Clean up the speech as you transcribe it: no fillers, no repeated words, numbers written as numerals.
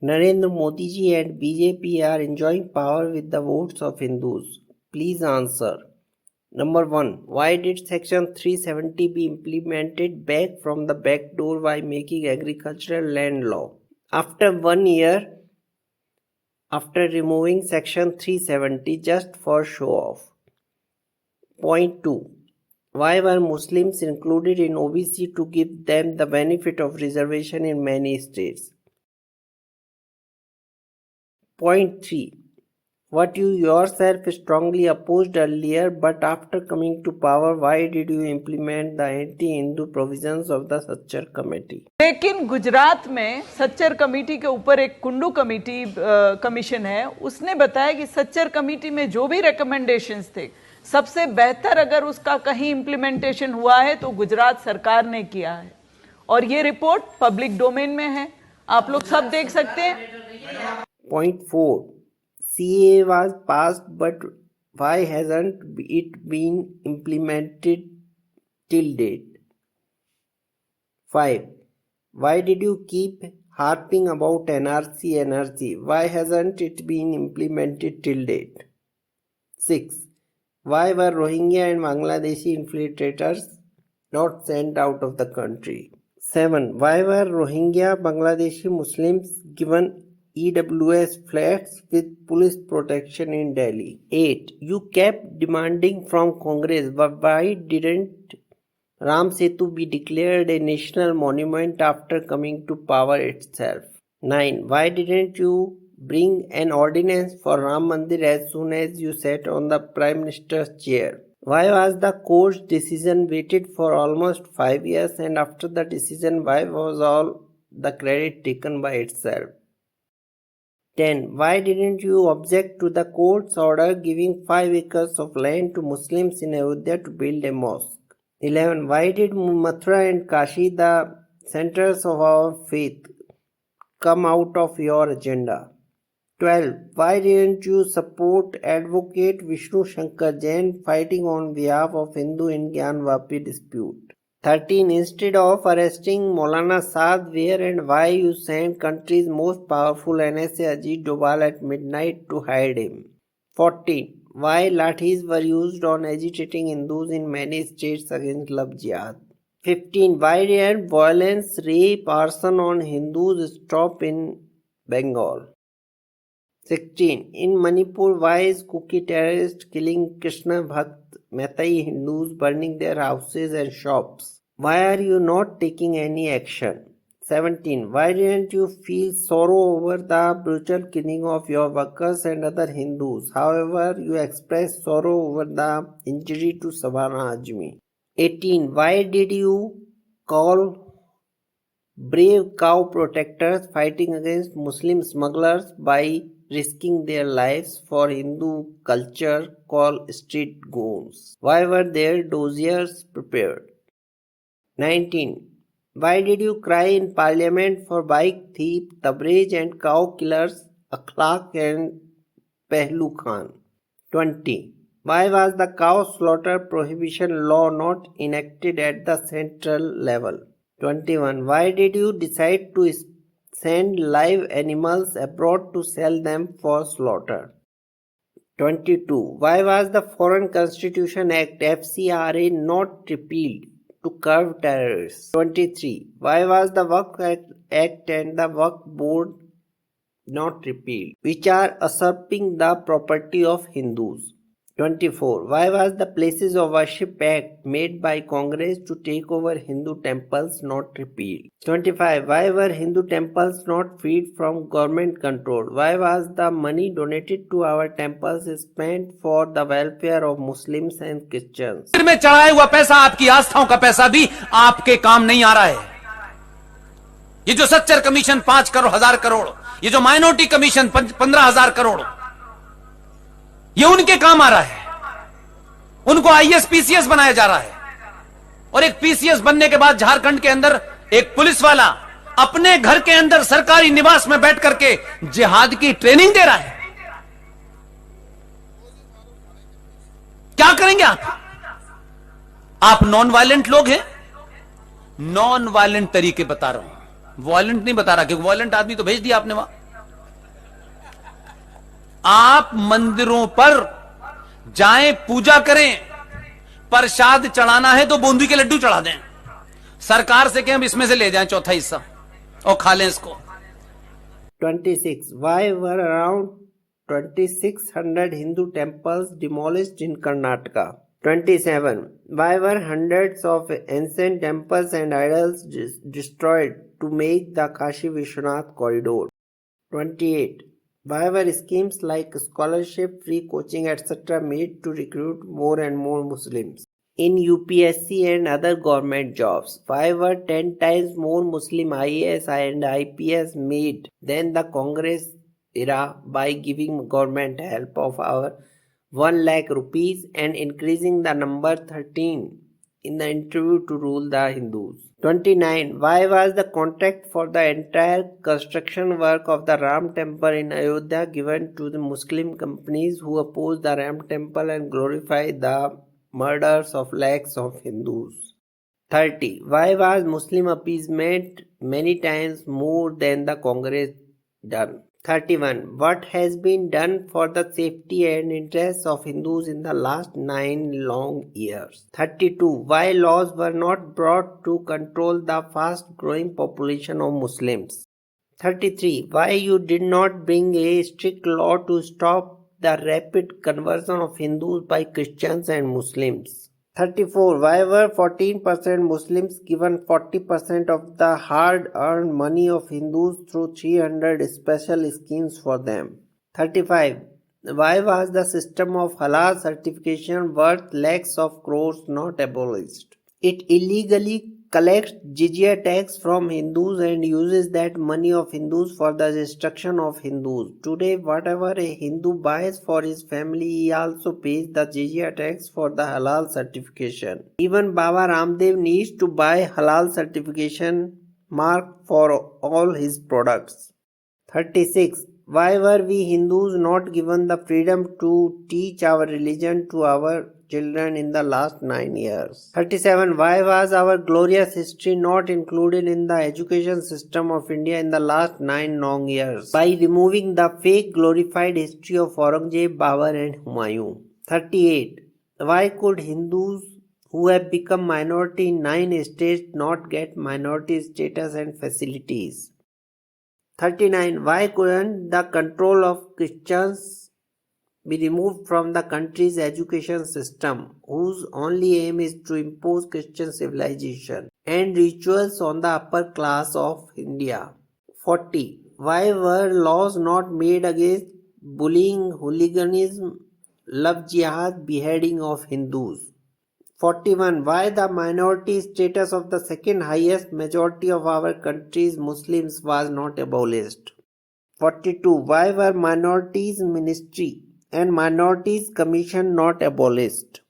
Narendra Modi ji and BJP are enjoying power with the votes of Hindus. Please answer. Number 1. Why did Section 370 be implemented back from the back door by making agricultural land law? After 1 year, after removing Section 370 just for show off. Point 2. Why were Muslims included in OBC to give them the benefit of reservation in many states? Point 3. What you yourself strongly opposed earlier, but after coming to power, why did you implement the anti-Hindu provisions of the Sachar committee? लेकिन गुजरात में Sachar committee के ऊपर एक Kundu committee commission है, उसने बताया कि Sachar committee में जो भी रिकमेंडेशंस थे, सबसे बेहतर अगर उसका कहीं इम्प्लीमेंटेशन हुआ है तो गुजरात सरकार ने किया है, और ये रिपोर्ट पब्लिक डोमेन में है, आप लोग सब देख सकते हैं। Point 4. CA was passed, but why hasn't it been implemented till date? 5. Why did you keep harping about NRC? Why hasn't it been implemented till date? 6. Why were Rohingya and Bangladeshi infiltrators not sent out of the country? 7. Why were Rohingya Bangladeshi Muslims given EWS flats with police protection in Delhi? 8. You kept demanding from Congress, but why didn't Ram Setu be declared a national monument after coming to power itself? 9. Why didn't you bring an ordinance for Ram Mandir as soon as you sat on the Prime Minister's chair? Why was the court's decision waited for almost 5 years, and after the decision, why was all the credit taken by itself? 10. Why didn't you object to the court's order giving 5 acres of land to Muslims in Ayodhya to build a mosque? 11. Why did Mathura and Kashi, the centers of our faith, come out of your agenda? 12. Why didn't you support Advocate Vishnu Shankar Jain fighting on behalf of Hindu in Gyan Vapi dispute? 13. Instead of arresting Maulana Saad, where and why you sent country's most powerful NSA Ajit Doval at midnight to hide him? 14. Why lathis were used on agitating Hindus in many states against love jihad? 15. Why did violence, rape, arson on Hindus stop in Bengal? 16. In Manipur, why is Kuki terrorist killing Krishna Bhakt Metai Hindus, burning their houses and shops? Why are you not taking any action? 17. Why didn't you feel sorrow over the brutal killing of your workers and other Hindus? However, you expressed sorrow over the injury to Savana Ajmi. 18. Why did you call brave cow protectors fighting against Muslim smugglers by risking their lives for Hindu culture called street goons? Why were their dossiers prepared? 19. Why did you cry in parliament for bike thief, Tabrez and cow killers Akhlaq and Pehlu Khan? 20. Why was the cow slaughter prohibition law not enacted at the central level? 21. Why did you decide to send live animals abroad to sell them for slaughter? 22. Why was the Foreign Constitution Act FCRA not repealed to curb terrorists? 23. Why was the Waqf Act and the Waqf Board not repealed, which are usurping the property of Hindus? 24. Why was the Places of Worship Act made by Congress to take over Hindu temples not repealed? 25. Why were Hindu temples not freed from government control? Why was the money donated to our temples spent for the welfare of Muslims and Christians? सिर में चढ़ाया हुआ पैसा, आपकी आस्थाओं का पैसा भी आपके काम नहीं आ रहा है। ये जो सच्चर कमीशन 5,000 करोड़, ये जो माइनॉरिटी कमीशन 15,000 करोड़, ये उनके काम आ रहा है। उनको आईएएस पीसीएस बनाया जा रहा है, और एक पीसीएस बनने के बाद झारखंड के अंदर एक पुलिस वाला अपने घर के अंदर सरकारी निवास में बैठ करके जिहाद की ट्रेनिंग दे रहा है। क्या करेंगे आप नॉन वायलेंट लोग हैं। नॉन वायलेंट तरीके बता रहा हूं, वायलेंट नहीं बता रहा, क्योंकि वायलेंट आदमी तो भेज दिया आपने वहां। आप मंदिरों पर जाएं, पूजा करें, प्रसाद चढ़ाना है तो बूंदी के लड्डू चढ़ा दें, सरकार से कहें हम इसमें से ले जाएं चौथा हिस्सा और खा लें इसको। 26. Why were around 2600 Hindu temples demolished in Karnataka? 27. Why were hundreds of ancient temples and idols destroyed to make the Kashi Vishwanath corridor? 28. Why were schemes like scholarship, free coaching, etc. made to recruit more and more Muslims in UPSC and other government jobs? Why were 10 times more Muslim IAS and IPS made than the Congress era by giving government help of our 1 lakh rupees and increasing the number 13 in the interview to rule the Hindus? 29. Why was the contract for the entire construction work of the Ram temple in Ayodhya given to the Muslim companies who opposed the Ram temple and glorified the murders of lakhs of Hindus? 30. Why was Muslim appeasement many times more than the Congress done? 31. What has been done for the safety and interests of Hindus in the last 9 long years? 32. Why laws were not brought to control the fast growing population of Muslims? 33. Why you did not bring a strict law to stop the rapid conversion of Hindus by Christians and Muslims? 34. Why were 14% Muslims given 40% of the hard-earned money of Hindus through 300 special schemes for them? 35. Why was the system of halal certification worth lakhs of crores not abolished? It illegally collects jizya tax from Hindus and uses that money of Hindus for the destruction of Hindus. Today, whatever a Hindu buys for his family, he also pays the jizya tax for the halal certification. Even Baba Ramdev needs to buy halal certification mark for all his products. 36. Why were we Hindus not given the freedom to teach our religion to our children in the last 9 years? 37. Why was our glorious history not included in the education system of India in the last 9 long years? By removing the fake glorified history of Aurangzeb, Babur and Humayun. 38. Why could Hindus who have become minority in 9 states not get minority status and facilities? 39. Why couldn't the control of Christians be removed from the country's education system, whose only aim is to impose Christian civilization and rituals on the upper class of India? 40. Why were laws not made against bullying, hooliganism, love jihad, beheading of Hindus? 41. Why the minority status of the second highest majority of our country's Muslims was not abolished? 42. Why were minorities ministry and minorities commission not abolished?